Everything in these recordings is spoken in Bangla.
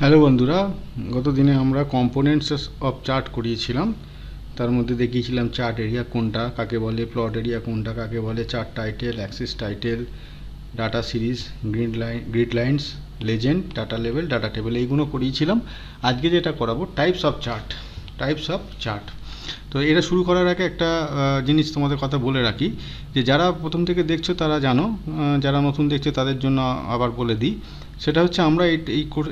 হ্যালো বন্ধুরা, গত দিনে আমরা কম্পোনেন্টস অফ চার্ট করিয়েছিলাম। তার মধ্যে দেখিয়েছিলাম চার্ট এরিয়া কোনটা কাকে বলে, প্লট এরিয়া কোনটা কাকে বলে, chart title, axis title, data series, grid lines, legend, data লেভেল, ডাটা টেবিল, এইগুলো করিয়েছিলাম। আজকে যেটা করাবো টাইপস অফ চার্ট। তো এটা শুরু করার আগে একটা জিনিস তোমাদের কথা বলে রাখি, যে যারা প্রথম থেকে দেখছো তারা জানো, যারা নতুন দেখছো তাদের জন্য আবার বলে দিই। সেটা হচ্ছে আমরা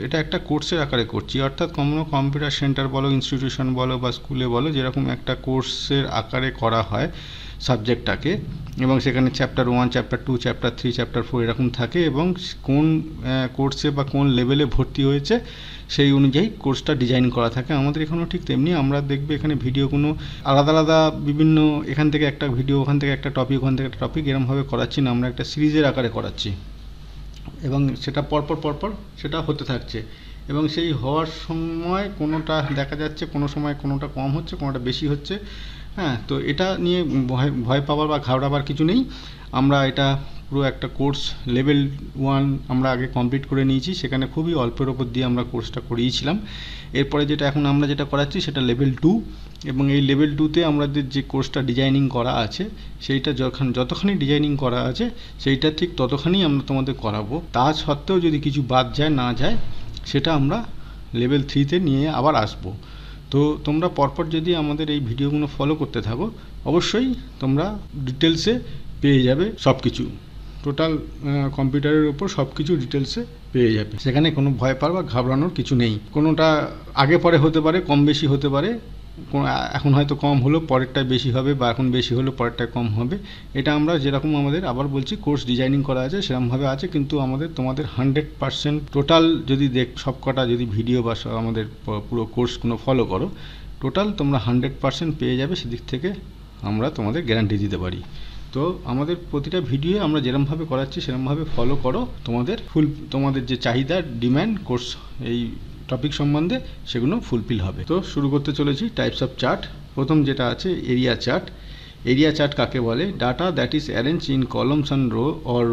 এটা একটা কোর্সের আকারে করছি, অর্থাৎ কোনো কম্পিউটার সেন্টার বলো, ইনস্টিটিউশন বলো বা স্কুলে বলো, যেরকম একটা কোর্সের আকারে করা হয় সাবজেক্টটাকে, এবং সেখানে চ্যাপ্টার 1, চ্যাপ্টার 2, চ্যাপ্টার 3, চ্যাপ্টার 4 এরকম থাকে, এবং কোন কোর্সে বা কোন লেভেলে ভর্তি হয়েছে সেই অনুযায়ী কোর্সটা ডিজাইন করা থাকে। আমাদের এখানেও ঠিক তেমনি। আমরা দেখবে এখানে ভিডিওগুলো আলাদা আলাদা বিভিন্ন, এখান থেকে একটা ভিডিও, ওখান থেকে একটা টপিক, ওখান থেকে একটা টপিক, এরকমভাবে করাচ্ছি না, আমরা একটা সিরিজের আকারে করাচ্ছি, এবং সেটা পরপর সেটা হতে থাকছে, এবং সেই হওয়ার সময় কোনোটা দেখা যাচ্ছে, কোনো সময় কোনোটা কম হচ্ছে, কোনোটা বেশি হচ্ছে। হ্যাঁ, তো এটা নিয়ে ভয় পাওয়ার বা ঘাবড়াবার কিছু নেই। আমরা এটা পুরো একটা কোর্স লেভেল 1 আমরা আগে কমপ্লিট করে নিয়েছি, সেখানে খুবই অল্পের ওপর দিয়ে আমরা কোর্সটা করিয়েছিলাম। এরপরে যেটা এখন আমরা যেটা করাচ্ছি সেটা লেভেল 2, এবং এই লেভেল 2তে আমাদের যে কোর্সটা ডিজাইনিং করা আছে সেইটা যতখানি ডিজাইনিং করা আছে সেইটা ঠিক ততখানি আমরা তোমাদের করাবো। তা সত্ত্বেও যদি কিছু বাদ যায় না যায় সেটা আমরা লেভেল 3তে নিয়ে আবার আসবো। তো তোমরা পরপর যদি আমাদের এই ভিডিওগুলো ফলো করতে থাকো, অবশ্যই তোমরা ডিটেলসে পেয়ে যাবে সব কিছু, টোটাল কম্পিউটারের উপর সব কিছু ডিটেলসে পেয়ে যাবে। সেখানে কোনো ভয় পাওয়ার বা ঘাবড়ানোর কিছু নেই। কোনোটা আগে পরে হতে পারে, কম বেশি হতে পারে, এখন হয়তো কম হলো পরেরটায় বেশি হবে, বা এখন বেশি হলো পরেরটায় কম হবে। এটা আমরা যেরকম আমাদের আবার বলছি কোর্স ডিজাইনিং করা আছে সেরকমভাবে আছে, কিন্তু তোমাদের 100% টোটাল যদি সবকটা যদি ভিডিও বা আমাদের পুরো কোর্সগুলো ফলো করো, টোটাল তোমরা 100% পেয়ে যাবে। সেদিক থেকে আমরা তোমাদের গ্যারান্টি দিতে পারি। তো আমাদের প্রতিটা ভিডিও আমরা যেরকমভাবে করাচ্ছি সেরকমভাবে ফলো করো, তোমাদের যে চাহিদা, ডিম্যান্ড কোর্স এই টপিক সম্বন্ধে সেগুলো ফুলফিল হবে। তো শুরু করতে চলেছি টাইপস অফ চার্ট। প্রথম যেটা আছে এরিয়া চার্ট। এরিয়া চার্ট কাকে বলে? Data that is arrange in columns and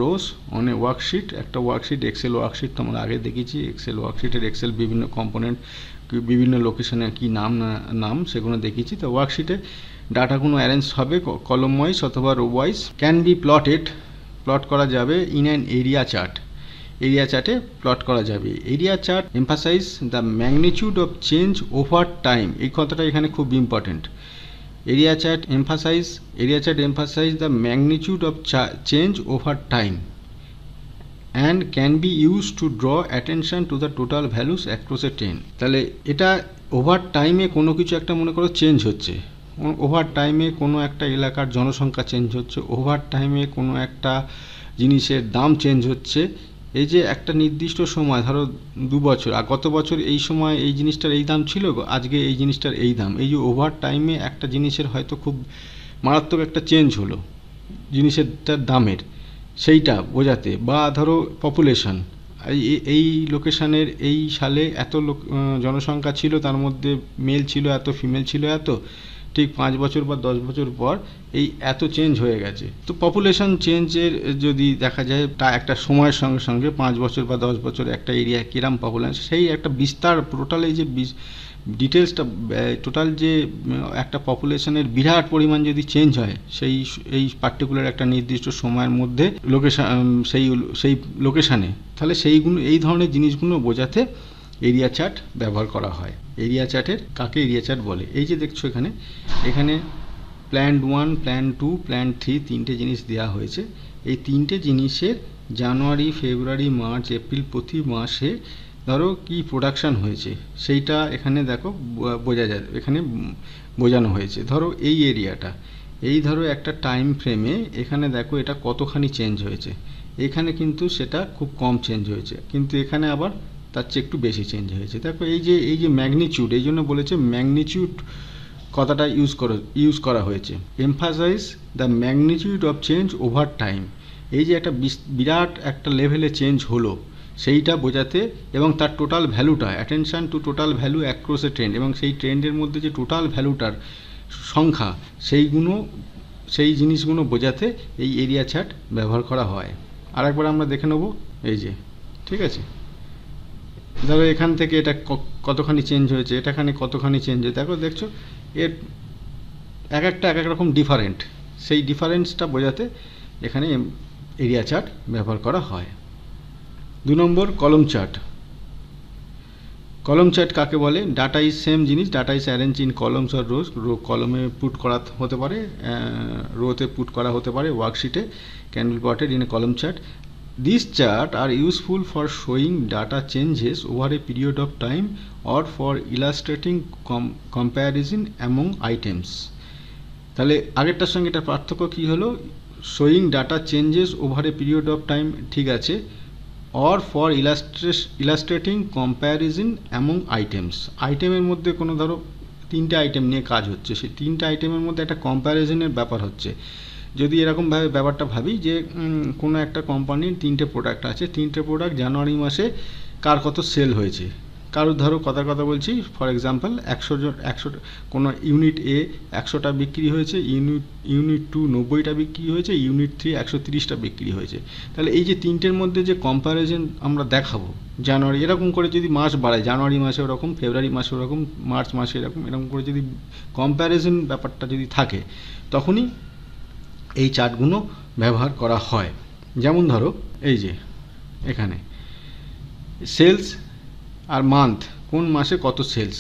rose on a worksheet. একটা ওয়ার্কশিট, এক্সেল ওয়ার্কশিট তো আমরা আগে দেখেছি। এক্সেল ওয়ার্কশিটের বিভিন্ন কম্পোনেন্ট, বিভিন্ন লোকেশনের কী নাম সেগুলো দেখিয়েছি। তো ওয়ার্কশিটে ডাটাগুলো অ্যারেঞ্জ হবে কলম ওয়াইজ অথবা row wise. Can be plot করা যাবে in an area chart. Area চার্টে প্লট করা যাবে। Area chart emphasize the magnitude of change over time. এই কথাটা এখানে খুব important. Area chart emphasize the magnitude of change over time and can be use to draw attention to the total values across a trend. তাহলে এটা ওভার টাইমে কোনো কিছু একটা মনে করো চেঞ্জ হচ্ছে, ওভার টাইমে কোনো একটা এলাকার জনসংখ্যা চেঞ্জ হচ্ছে, ওভার টাইমে কোনো একটা জিনিসের দাম চেঞ্জ হচ্ছে। এই যে একটা নির্দিষ্ট সময়, ধরো 2 বছর আর গত বছর এই সময় এই জিনিসটার এই দাম ছিল, আজকে এই জিনিসটার এই দাম। এই যে ওভার টাইমে একটা জিনিসের হয়তো খুব মারাত্মক একটা চেঞ্জ হলো জিনিসেরটার দামের, সেইটা বোঝাতে। বা ধরো পপুলেশন, এই লোকেশানের এই সালে এত জনসংখ্যা ছিল, তার মধ্যে মেল ছিল এত, ফিমেল ছিল এত, ঠিক 5 বছর বা 10 বছর পর এই এত চেঞ্জ হয়ে গেছে। তো পপুলেশন চেঞ্জের যদি দেখা যায় তা একটা সময়ের সঙ্গে সঙ্গে 5 বছর বা 10 বছর একটা এরিয়া কিরাম পপুলেশন, সেই একটা বিস্তার টোটাল, এই যে ডিটেলসটা টোটাল যে একটা পপুলেশনের বিরাট পরিমাণ যদি চেঞ্জ হয় এই পার্টিকুলার একটা নির্দিষ্ট সময়ের মধ্যে সেই লোকেশানে, তাহলে এই ধরনের জিনিসগুলো বোঝাতে এরিয়া চার্ট ব্যবহার করা হয়। এরিয়া চার্টের কাকে এরিয়া চার্ট বলে? এই যে দেখছো এখানে প্ল্যান 1, প্ল্যান 2, প্ল্যান 3 তিনটে জিনিস দেওয়া হয়েছে। এই তিনটে জিনিসের জানুয়ারি, ফেব্রুয়ারি, মার্চ, এপ্রিল প্রতি মাসে ধরো কি প্রোডাকশান হয়েছে সেইটা এখানে দেখো বোঝা যায়, এখানে বোঝানো হয়েছে। ধরো এই এরিয়াটা, এই ধরো একটা টাইম ফ্রেমে এখানে দেখো এটা কতখানি চেঞ্জ হয়েছে। এখানে কিন্তু সেটা খুব কম চেঞ্জ হয়েছে, কিন্তু এখানে আবার তার চেয়ে একটু বেশি চেঞ্জ হয়েছে। দেখো এই যে ম্যাগনিটিউড, এই জন্য বলেছে ম্যাগনিটিউড কথাটা ইউজ করা হয়েছে। Emphasize the magnitude of change over time. এই যে একটা বিরাট একটা লেভেলে চেঞ্জ হলো সেইটা বোঝাতে, এবং তার টোটাল ভ্যালুটা, attention two total value across এ ট্রেন্ড, এবং সেই ট্রেন্ডের মধ্যে যে টোটাল ভ্যালুটার সংখ্যা সেই জিনিসগুলো বোঝাতে এই এরিয়া চার্ট ব্যবহার করা হয়। আরেকবার আমরা দেখে নেব, এই যে ঠিক আছে। ধরো এখান থেকে এটা কতখানি চেঞ্জ হয়েছে, এটাখানে কতখানি চেঞ্জ হয়েছে, দেখছো এর এক এক রকম ডিফারেন্ট। সেই ডিফারেন্সটা বোঝাতে এখানে এরিয়া চার্ট ব্যবহার করা হয়। 2 নম্বর কলম চার্ট। কলম চার্ট কাকে বলে? ডাটা ইজ সেম জিনিস, data is arrange in columns or rows. কলমে পুট করা হতে পারে, রোতে পুট করা হতে পারে, ওয়ার্কশিটে can be plotted in a column chart. These charts are useful for showing data changes over a period of time or for illustrating comparison among items. তাহলে আগেরটার সঙ্গে এটা পার্থক্য কী হলো? Showing data changes over a period of time ঠিক আছে, or for illustrating comparison among items. আইটেমের মধ্যে কোনো ধরো 3টে আইটেম নিয়ে কাজ হচ্ছে, সেই 3টে আইটেমের মধ্যে একটা কম্প্যারিজনের ব্যাপার হচ্ছে। যদি এরকমভাবে ব্যাপারটা ভাবি যে কোনো একটা কোম্পানির 3টে প্রোডাক্ট আছে, 3টে প্রোডাক্ট জানুয়ারি মাসে কার কত সেল হয়েছে। কারোর ধরো কথা বলছি, ফর এক্সাম্পল 100 কোনো ইউনিট এ 100টা বিক্রি হয়েছে, ইউনিট 2 90টা বিক্রি হয়েছে, ইউনিট 3 130টা বিক্রি হয়েছে। তাহলে এই যে 3টের মধ্যে যে কম্প্যারিজন আমরা দেখাবো জানুয়ারি, এরকম করে যদি মাস বাড়ায়, জানুয়ারি মাসে ওরকম, ফেব্রুয়ারি মাসে ওরকম, মার্চ মাসে এরকম করে যদি কম্প্যারিজন ব্যাপারটা যদি থাকে, তখনই এই চার্টগুলো ব্যবহার করা হয়। যেমন ধরো এই যে এখানে সেলস আর মান্থ, কোন মাসে কত সেলস,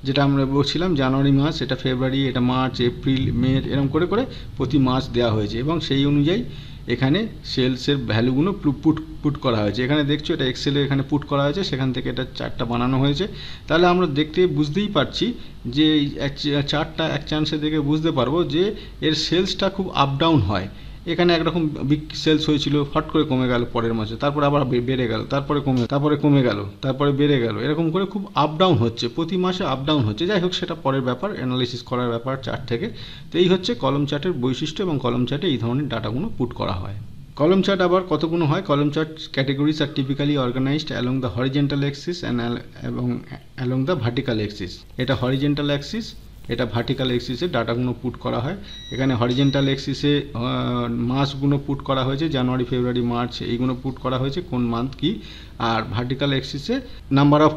যেটা আমরা বলছিলাম জানুয়ারি মাস, এটা ফেব্রুয়ারি, এটা মার্চ, এপ্রিল, মে, এরকম করে প্রতি মাস দেওয়া হয়েছে এবং সেই অনুযায়ী এখানে সেলসের ভ্যালুগুলো পুট করা হয়েছে। এখানে দেখছো এটা এক্সেলে এখানে পুট করা হয়েছে, সেখান থেকে এটা চার্টটা বানানো হয়েছে। তাহলে আমরা দেখতে বুঝতেই পারছি যে চার্টটা এক চান্সে দেখে বুঝতে পারবো যে এর সেলসটা খুব আপ ডাউন হয়। এখানে একরকম বিগ সেলস হয়েছিল, হট করে কমে গেল পরের মাসে, তারপরে আবার বেড়ে গেল, তারপরে কমে গেল, তারপরে বেড়ে গেল, এরকম করে খুব আপ ডাউন হচ্ছে, প্রতি মাসে আপ ডাউন হচ্ছে। যাই হোক, সেটা পরের ব্যাপার, অ্যানালিসিস করার ব্যাপার চার্ট থেকে। তো এই হচ্ছে কলম চার্টের বৈশিষ্ট্য এবং কলম চার্টে এই ধরনের ডাটাগুলো পুট করা হয়। কলম চার্ট আবার কতগুলো হয়? Column chart categories are typically organized along the horizontal axis এবং অ্যালং দ্য ভার্টিক্যাল অ্যাক্সিস। এটা হরিজেন্টাল অ্যাক্সিস, এটা ভার্টিক্যাল অ্যাক্সিসে ডাটাগুলো পুট করা হয়। এখানে হরিজেন্টাল অ্যাক্সিসে মাসগুলো পুট করা হয়েছে, জানুয়ারি, ফেব্রুয়ারি, মার্চ, এইগুলো পুট করা হয়েছে কোন মান্থ কি। আর ভার্টিক্যাল অ্যাক্সিসে নাম্বার অফ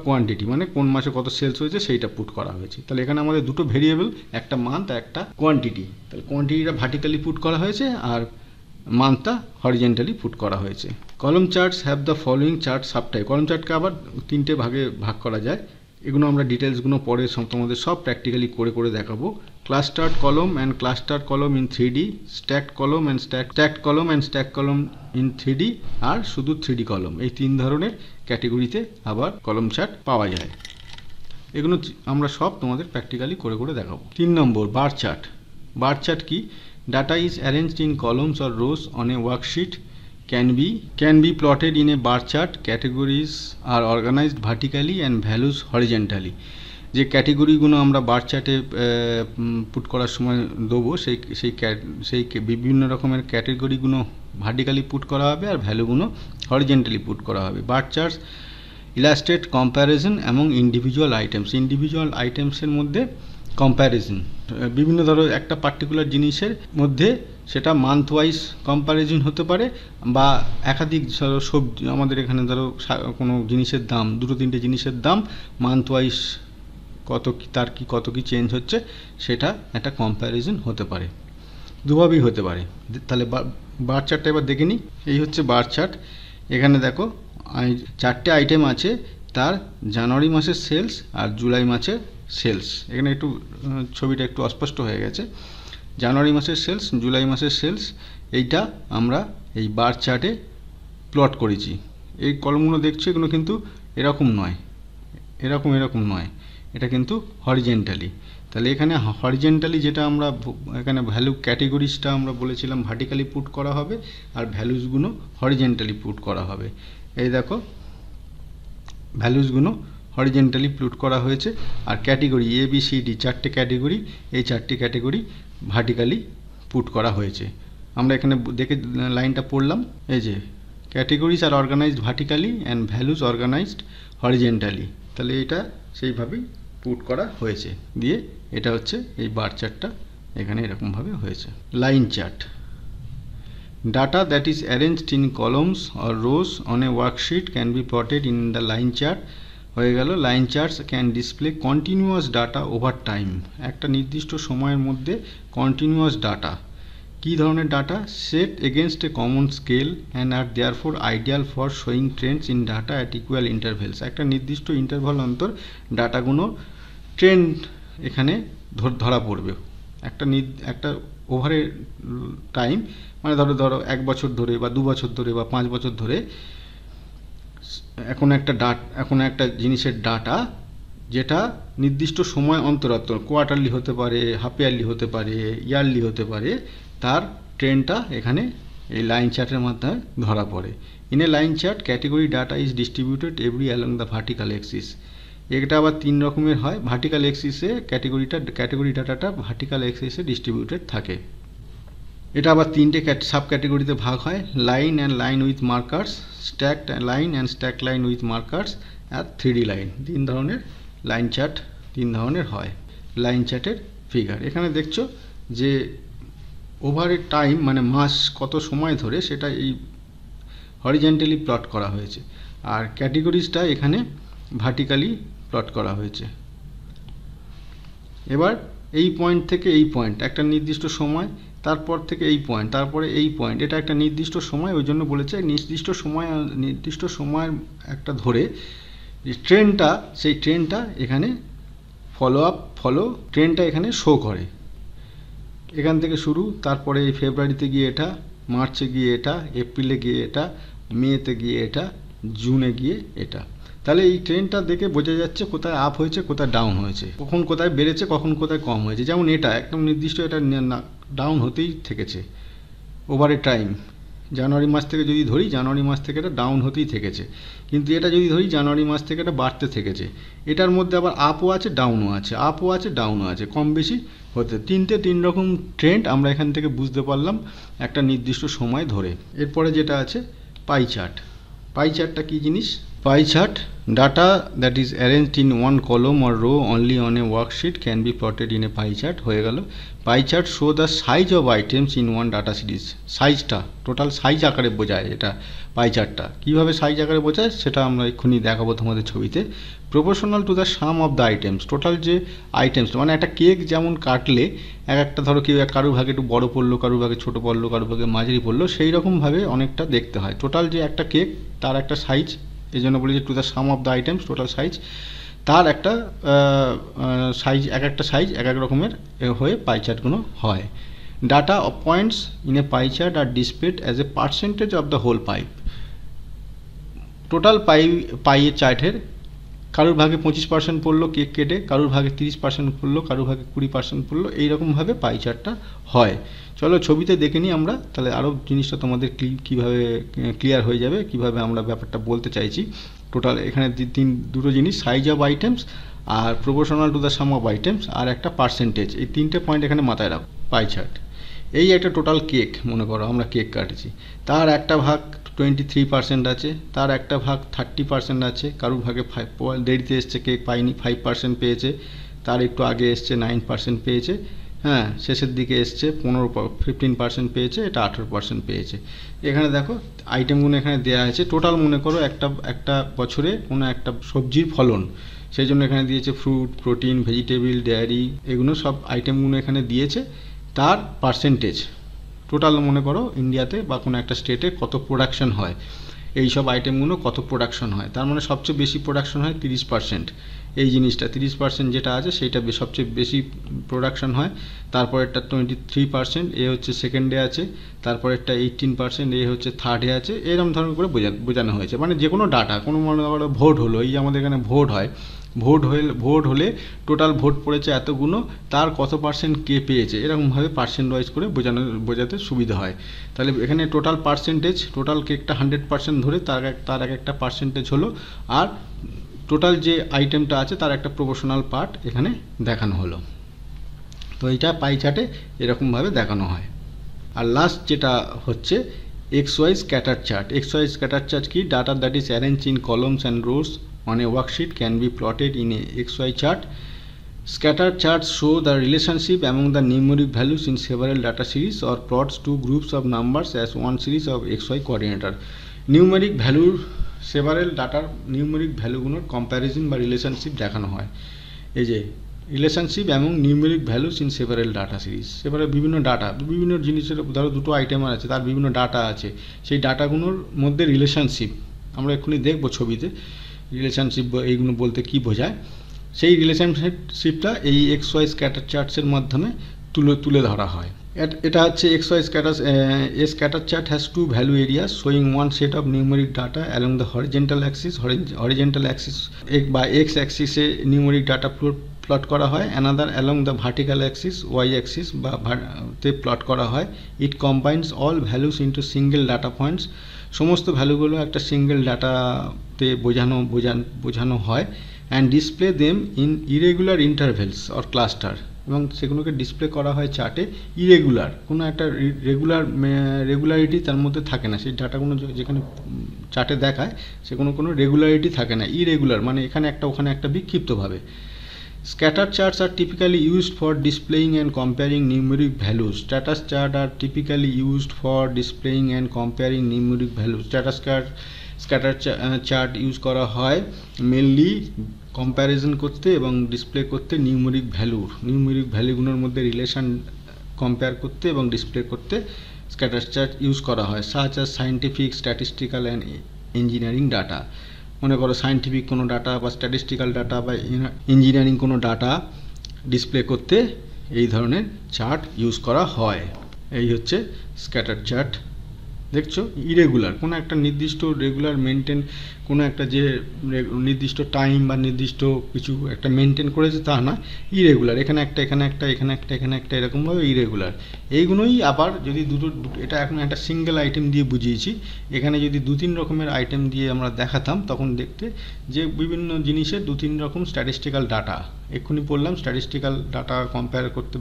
কোয়ান্টিটি মানে কোন মাসে কত সেলস হয়েছে সেইটা পুট করা হয়েছে। তাহলে এখানে আমাদের দুটো ভেরিয়েবল, একটা মান্থ আর একটা কোয়ান্টিটি। তাহলে কোয়ান্টিটিটা ভার্টিক্যালি পুট করা হয়েছে আর মান্থটা হরিজেন্টালি পুট করা হয়েছে। কলম charts have the following chart subtype. কলম চার্টকে আবার 3টে ভাগে ভাগ করা যায়। এগুলো আমরা ডিটেলসগুলো পরে তোমাদের সব প্র্যাকটিক্যালি করে দেখাবো। ক্লাস্টার্ড কলম অ্যান্ড ক্লাস্টার্ড কলম ইন 3D, স্ট্যাকড কলম অ্যান্ড স্ট্যাক কলম ইন 3D, আর শুধু 3D কলম। এই 3 ধরনের ক্যাটেগরিতে আবার কলম চার্ট পাওয়া যায়। এগুলো আমরা সব তোমাদের প্র্যাকটিক্যালি করে দেখাবো। 3 নম্বর বার চার্ট। বার চার্ট কি? Data is arranged in columns or rose on a worksheet, can be plotted in a bar chart. Categories are organized vertically and values horizontally. যে ক্যাটেগরিগুলো আমরা বার চার্টে পুট করার সময় দেবো, সেই বিভিন্ন রকমের ক্যাটেগরিগুলো ভার্টিক্যালি পুট করা হবে আর ভ্যালুগুলো হরিজেন্টালি পুট করা হবে। বার চার্টস ইলাস্ট্রেট কম্প্যারিজন এবং ইন্ডিভিজুয়াল আইটেমসের মধ্যে কম্প্যারিজন, বিভিন্ন ধরো একটা পার্টিকুলার জিনিসের মধ্যে সেটা মান্থ ওয়াইজ কম্প্যারিজন হতে পারে বা একাধিক ধরো সবজি, আমাদের এখানে ধরো কোনো জিনিসের দাম, 2-3টে জিনিসের দাম মান্থ ওয়াইজ কত কি চেঞ্জ হচ্ছে, সেটা একটা কম্প্যারিজন হতে পারে, দুভাবেই হতে পারে। তাহলে বার চার্টটা এবার দেখে নিই। এই হচ্ছে বার চার্ট। এখানে দেখো 4টে আইটেম আছে, তার জানুয়ারি মাসের সেলস আর জুলাই মাসের সেলস। এখানে একটু ছবিটা একটু অস্পষ্ট হয়ে গেছে। জানুয়ারি মাসের সেলস, জুলাই মাসের সেলস, এইটা আমরা এই বার চার্টে প্লট করেছি। এই কলমগুলো দেখছো, এগুলো কিন্তু এরকম নয়, এরকম নয়, এটা কিন্তু হরিজেন্টালি। তাহলে এখানে হরিজেন্টালি যেটা আমরা এখানে ভ্যালু ক্যাটেগরিজটা আমরা বলেছিলাম ভার্টিক্যালি পুট করা হবে আর ভ্যালুসগুলো হরিজেন্টালি পুট করা হবে। এই দেখো ভ্যালুসগুলো হরিজেন্টালি পুট করা হয়েছে আর ক্যাটেগরি ABCD 4টে ক্যাটেগরি, এই 4টে ক্যাটেগরি ভার্টিক্যালি পুট করা হয়েছে। আমরা এখানে দেখে লাইনটা পড়লাম, এই যে categories are organized vertically and values organized horizontally. তাহলে এটা সেইভাবেই পুট করা হয়েছে, দিয়ে এটা হচ্ছে এই বার চার্টটা এখানে এরকমভাবে হয়েছে। Line chart. Data that is arranged in columns or rows on a worksheet can be plotted in the line chart. হয়ে গেল line charts can display continuous data over time. একটা নির্দিষ্ট সময়ের মধ্যে কন্টিনিউয়াস ডাটা, কী ধরনের data? Set against a common scale and are therefore ideal for showing trends in data at equal intervals. একটা নির্দিষ্ট ইন্টারভাল অন্তর ডাটাগুলো ট্রেন্ড এখানে ধরা পড়বে। একটা ওভারে টাইম মানে ধরো 1 বছর ধরে বা 2 বছর ধরে বা 5 বছর ধরে এখন একটা জিনিসের ডাটা যেটা নির্দিষ্ট সময় অন্তর কোয়ার্টারলি হতে পারে, হাফ ইয়ারলি হতে পারে, ইয়ারলি হতে পারে, তার ট্রেন্ডটা এখানে এই লাইন চার্টের মাধ্যমে ধরা পড়ে। In a line chart category data is distributed every along the vertical axis. এটা আবার 3 রকমের হয়। ভার্টিক্যাল এক্সিসে ক্যাটেগরি ডাটাটা ভার্টিক্যাল এক্সিসে ডিস্ট্রিবিউটেড থাকে। এটা আবার 3টে সাব ক্যাটেগরিতে ভাগ হয়, line and line with markers, stacked line and stack line with markers আর 3D লাইন। 3 ধরনের লাইন চার্ট 3 ধরনের হয়। লাইন চার্টের ফিগার এখানে দেখছো যে ওভার এ টাইম মানে মাস কত সময় ধরে সেটা এই হরিজেন্টালি প্লট করা হয়েছে, আর ক্যাটেগরিজটা এখানে ভার্টিক্যালি প্লট করা হয়েছে। এবার এই পয়েন্ট থেকে এই পয়েন্ট একটা নির্দিষ্ট সময়, তারপর থেকে এই পয়েন্ট, তারপরে এই পয়েন্ট, এটা একটা নির্দিষ্ট সময়। ওই জন্য বলেছে নির্দিষ্ট সময়ের একটা ধরে ট্রেন্ডটা, সেই ট্রেন্ডটা এখানে ট্রেন্ডটা এখানে শো করে। এখান থেকে শুরু, তারপরে এই ফেব্রুয়ারিতে গিয়ে এটা, মার্চে গিয়ে এটা, এপ্রিলে গিয়ে এটা, মেতে গিয়ে এটা, জুনে গিয়ে এটা। তাহলে এই ট্রেন্ডটা দেখে বোঝা যাচ্ছে কোথায় আপ হয়েছে, কোথায় ডাউন হয়েছে, কখন কোথায় বেড়েছে, কখন কোথায় কম হয়েছে। যেমন এটা একদম নির্দিষ্ট, এটা ডাউন হতেই থেকেছে ওভার এ টাইম। জানুয়ারি মাস থেকে যদি ধরি, জানুয়ারি মাস থেকে এটা ডাউন হতেই থেকেছে। কিন্তু এটা যদি ধরি, জানুয়ারি মাস থেকে এটা বাড়তে থেকেছে। এটার মধ্যে আবার আপও আছে, ডাউনও আছে, আপও আছে, ডাউনও আছে, কম বেশি হতে। 3 রকম ট্রেন্ড আমরা এখান থেকে বুঝতে পারলাম একটা নির্দিষ্ট সময় ধরে। এরপরে যেটা আছে পাই চার্ট। পাই চার্টটা কী জিনিস? Pie chart, data that is arranged in one column or row only on a worksheet can be plotted in a pie chart। হয়ে গেল। Pie chart show the size of items in one data series। সাইজটা টোটাল সাইজ আকারে বোঝায় এটা পাই চার্টটা। কীভাবে সাইজ আকারে বোঝায় সেটা আমরা এক্ষুনি দেখাবো তোমাদের ছবিতে। Proportional to the sum of the items. Total যে আইটেমস মানে একটা কেক যেমন কাটলে একটা ধরো কারুর ভাগে একটু বড় পড়লো, কারুর ভাগে ছোটো পড়লো, কারুর ভাগে মাঝারি পড়লো, সেই রকমভাবে অনেকটা দেখতে হয়। টোটাল যে একটা কেক তার একটা সাইজ, এই জন্য বলি যে two the sum of the items total size, তার একটা সাইজ, একটা সাইজ এক রকমের হয়ে পাই চার্টগুলো হয়। Data of points in a pie chart are displayed as a percentage of the whole pie. Total পাইয়ের চার্টের কারুর ভাগে 25% পড়লো কেক কেটে, কারুর ভাগে 30% পড়লো, কারুর ভাগে 20% পড়লো, এইরকমভাবে পাই চার্টটা হয়। চলো ছবিতে দেখে নিই আমরা, তাহলে আরও জিনিসটা তোমাদের কীভাবে ক্লিয়ার হয়ে যাবে, কিভাবে আমরা ব্যাপারটা বলতে চাইছি। টোটাল এখানে দুটো জিনিস, size of items are proportional to the sum of items আর একটা পার্সেন্টেজ, এই 3টে পয়েন্ট এখানে মাথায় রাখো। পাই চার্ট এই একটা টোটাল কেক, মনে করো আমরা কেক কাটেছি, তার একটা ভাগ 23% আছে, তার একটা ভাগ 30% আছে, কারুর ভাগে দেরিতে এসছে কেক পাইনি, 5% পেয়েছে, তার একটু আগে এসছে 9% পেয়েছে, হ্যাঁ শেষের দিকে এসছে 15% পেয়েছে, এটা 18% পেয়েছে। এখানে দেখো আইটেমগুলো এখানে দেওয়া আছে। টোটাল মনে করো একটা বছরে কোনো একটা সবজির ফলন, সেই জন্য এখানে দিয়েছে ফ্রুট, প্রোটিন, ভেজিটেবল, ডেয়ারি, এগুলো সব আইটেমগুলো এখানে দিয়েছে। তার পার্সেন্টেজ টোটাল মনে করো ইন্ডিয়াতে বা কোনো একটা স্টেটে কত প্রোডাকশন হয়, এই সব আইটেমগুলো কত প্রোডাকশন হয়, তার মানে সবচেয়ে বেশি প্রোডাকশন হয় 30%। এই জিনিসটা 30% যেটা আছে সেইটা সবচেয়ে বেশি প্রোডাকশন হয়। তারপরেরটা 23% এ হচ্ছে সেকেন্ডে আছে, তারপরেরটা 18% এ হচ্ছে থার্ডে আছে। এরকম ধরনের করে বোঝানো হয়েছে। মানে যে কোনো ডাটা, কোনো মনে করো ভোট হলো, এই আমাদের এখানে ভোট হয়, ভোট হলে টোটাল ভোট পড়েছে এতগুলো, তার কত পার্সেন্ট কে পেয়েছে, এরকমভাবে পার্সেন্ট ওয়াইজ করে বোঝাতে সুবিধা হয়। তাহলে এখানে টোটাল পার্সেন্টেজ, টোটাল কেকটা 100% ধরে তার একটা পার্সেন্টেজ হলো, আর টোটাল যে আইটেমটা আছে তার একটা প্রপোর্শনাল পার্ট এখানে দেখানো হলো। তো এইটা পাই চার্টে এরকমভাবে দেখানো হয়। আর লাস্ট যেটা হচ্ছে XY scatter chart. XY scatter chart কি? Data that is arrange in columns and rows on a worksheet can be plotted in a XY chart। Scatter charts show the relationship among the numeric values in several data series or plots two groups of numbers as one series of xy coordinator. Numeric value several ডাটার নিউমেরিক ভ্যালুগুলোর কম্প্যারিজন বা রিলেশনশিপ দেখানো হয়। এই যে রিলেশনশিপ এবং numeric values in several data series, several বিভিন্ন ডাটা, বিভিন্ন জিনিসের ধরো দুটো আইটেম আছে, তার বিভিন্ন ডাটা আছে, সেই ডাটাগুলোর মধ্যে রিলেশনশিপ আমরা এক্ষুনি দেখবো ছবিতে। রিলেশনশিপ এইগুলো বলতে কি বোঝায়, সেই রিলেশনশিপটা এই এক্স ওয়াই স্ক্যাটার চার্টসের মাধ্যমে তুলে ধরা হয়। এটা হচ্ছে X Y scatter. A scatter chart has two value areas showing one set of numeric data along the horizontal axis. Horizontal axis বা এক্স অ্যাক্সিসে নিউমেরিক ডাটা প্লট করা হয়, another along the vertical axis Y axis বা তে প্লট করা হয়। It combines all values into single data points. সমস্ত ভ্যালুগুলো একটা সিঙ্গেল ডাটাতে বোঝানো হয়। And display them in irregular intervals or cluster, এবং সেগুলোকে ডিসপ্লে করা হয় চার্টে ইরেগুলার, কোনো একটা রেগুলারিটি তার মধ্যে থাকে না। সেই ডাটাগুলো যেখানে চার্টে দেখায় সেগুলো কোনো রেগুলারিটি থাকে না, ইরেগুলার মানে এখানে একটা ওখানে একটা বিক্ষিপ্তভাবে। Scatter charts are typically used for displaying and comparing numeric values. Status chart are typically used for displaying and comparing numeric values. Scatter chart use করা হয় মেনলি কম্প্যারিজন করতে এবং ডিসপ্লে করতে নিউমেরিক ভ্যালুগুলোর মধ্যে রিলেশন কম্পেয়ার করতে এবং ডিসপ্লে করতে স্ক্যাটার চার্ট ইউজ করা হয়। Such as scientific, statistical and engineering data. মনে করো সায়েন্টিফিক কোনো ডাটা বা স্ট্যাটিস্টিক্যাল ডাটা বা ইঞ্জিনিয়ারিং কোনো ডাটা ডিসপ্লে করতে এই ধরনের চার্ট ইউজ করা হয়। এই হচ্ছে স্ক্যাটার চার্ট। দেখছো ইরেগুলার, কোনো একটা নির্দিষ্ট রেগুলার মেনটেন, কোনো একটা যে নির্দিষ্ট টাইম বা নির্দিষ্ট কিছু একটা মেনটেন করেছে তা না, ইরেগুলার, এখানে একটা এখানে একটা এখানে একটা এখানে একটা এরকমভাবে ইরেগুলার। এইগুলোই আবার যদি এটা এখন একটা সিঙ্গেল আইটেম দিয়ে বুঝিয়েছি, এখানে যদি দু তিন রকমের আইটেম দিয়ে আমরা দেখাতাম তখন দেখতে যে বিভিন্ন জিনিসের দু তিন রকম স্ট্যাটিস্টিক্যাল ডাটা, এক্ষুনি বললাম স্ট্যাটিস্টিক্যাল ডাটা কম্পেয়ার করতে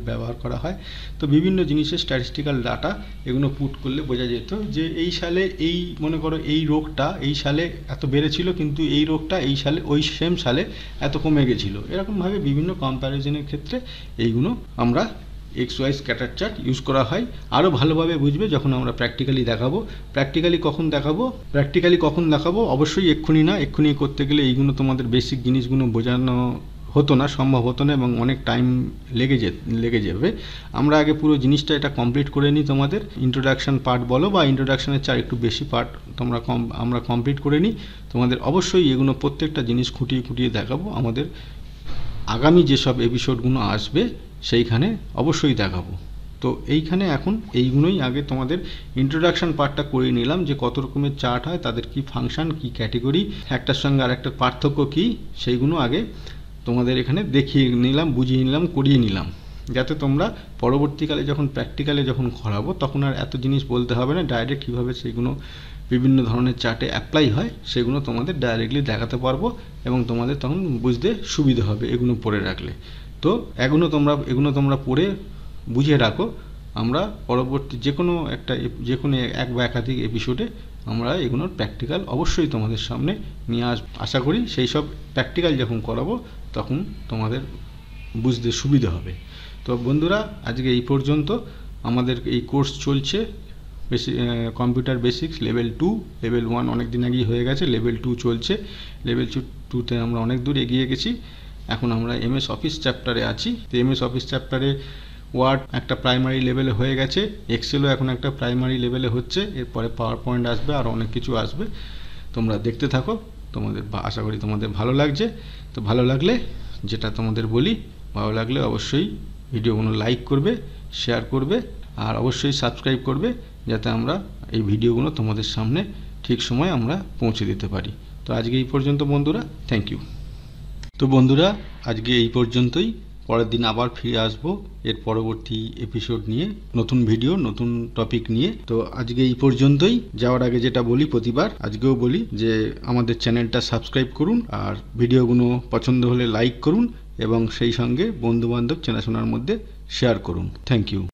ব্যবহার করা হয়। তো বিভিন্ন জিনিসের স্ট্যাটিস্টিক্যাল ডাটা এগুলো পুট করলে বোঝা যেত যে এই সালে এই মনে করো এই রোগটা এই সালে এত বেড়েছিল, কিন্তু এই রোগটা এই সালে ওই সেম সালে এত কমে গেছিলো। এরকমভাবে বিভিন্ন কম্প্যারিজনের ক্ষেত্রে এইগুলো আমরা X Y scatter chart use করা হয়। আরও ভালোভাবে বুঝবে যখন আমরা প্র্যাকটিক্যালি দেখাবো। প্র্যাকটিক্যালি কখন দেখাবো অবশ্যই এক্ষুনি না, এক্ষুনি করতে গেলে এইগুলো তোমাদের বেসিক জিনিসগুলো বোঝানো হতো না, সম্ভব হতো না এবং অনেক টাইম লেগে যাবে। আমরা আগে পুরো জিনিসটা এটা কমপ্লিট করে নিই, তোমাদের ইন্ট্রোডাকশান পার্ট বলো বা ইন্ট্রোডাকশানের চার একটু বেশি পার্ট আমরা কমপ্লিট করে নিই। তোমাদের অবশ্যই এগুলো প্রত্যেকটা জিনিস খুঁটিয়ে দেখাবো। আমাদের আগামী যেসব এপিসোডগুলো আসবে সেইখানে অবশ্যই দেখাবো। তো এইখানে এখন এইগুলোই আগে তোমাদের ইন্ট্রোডাকশান পার্টটা করে নিলাম, যে কত রকমের চার্ট হয়, তাদের কি ফাংশন, কি ক্যাটেগরি, একটার সঙ্গে আর একটা পার্থক্য কী, সেইগুলো আগে তোমাদের এখানে দেখিয়ে নিলাম, বুঝিয়ে নিলাম, করিয়ে নিলাম, যাতে তোমরা পরবর্তীকালে যখন প্র্যাকটিক্যালে যখন করাবো তখন আর এত জিনিস বলতে হবে না। ডাইরেক্ট কীভাবে সেগুলো বিভিন্ন ধরনের চার্টে অ্যাপ্লাই হয় সেগুলো তোমাদের ডাইরেক্টলি দেখাতে পারবো এবং তোমাদের তখন বুঝতে সুবিধা হবে এগুলো পড়ে রাখলে। তো এগুলো তোমরা পড়ে বুঝে রাখো। আমরা পরবর্তী যে কোনো এক বা একাধিক এপিসোডে আমরা এগুলোর প্র্যাকটিক্যাল অবশ্যই তোমাদের সামনে নিয়ে আশা করি। সেই সব প্র্যাকটিক্যাল যখন করাবো তখন তোমাদের বুঝতে সুবিধা হবে। তো বন্ধুরা, আজকে এই পর্যন্ত। আমাদের এই কোর্স চলছে কম্পিউটার বেসিক্স লেভেল 2, লেভেল 1 অনেক দিন আগেই হয়ে গেছে, লেভেল 2 চলছে। লেভেল 2তে আমরা অনেক দূর এগিয়ে গেছি। এখন আমরা এমএস অফিস চ্যাপ্টারে আছি। তো এমএস অফিস চ্যাপ্টারে ওয়ার্ড একটা প্রাইমারি লেভেলে হয়ে গেছে, এক্সেলও এখন একটা প্রাইমারি লেভেলে হচ্ছে, এরপরে পাওয়ার পয়েন্ট আসবে, আর অনেক কিছু আসবে। তোমরা দেখতে থাকো, তোমাদের আশা করি তোমাদের ভালো লাগছে। তো ভালো লাগলে, যেটা তোমাদের বলি, ভালো লাগলে অবশ্যই ভিডিওগুলো লাইক করবে, শেয়ার করবে, আর অবশ্যই সাবস্ক্রাইব করবে, যাতে আমরা এই ভিডিওগুলো তোমাদের সামনে ঠিক সময় আমরা পৌঁছে দিতে পারি। তো আজকে এই পর্যন্ত বন্ধুরা, থ্যাংক ইউ। তো বন্ধুরা, আজকে এই পর্যন্তই। পরের দিন আবার ফিরে আসবো এর পরবর্তী এপিসোড নিয়ে, নতুন ভিডিও, নতুন টপিক নিয়ে। তো আজকে এই পর্যন্তই। যাওয়ার আগে যেটা বলি প্রতিবার, আজকেও বলি যে আমাদের চ্যানেলটা সাবস্ক্রাইব করুন, আর ভিডিওগুলো পছন্দ হলে লাইক করুন এবং সেই সঙ্গে বন্ধুবান্ধব চেনাশোনার মধ্যে শেয়ার করুন। Thank you.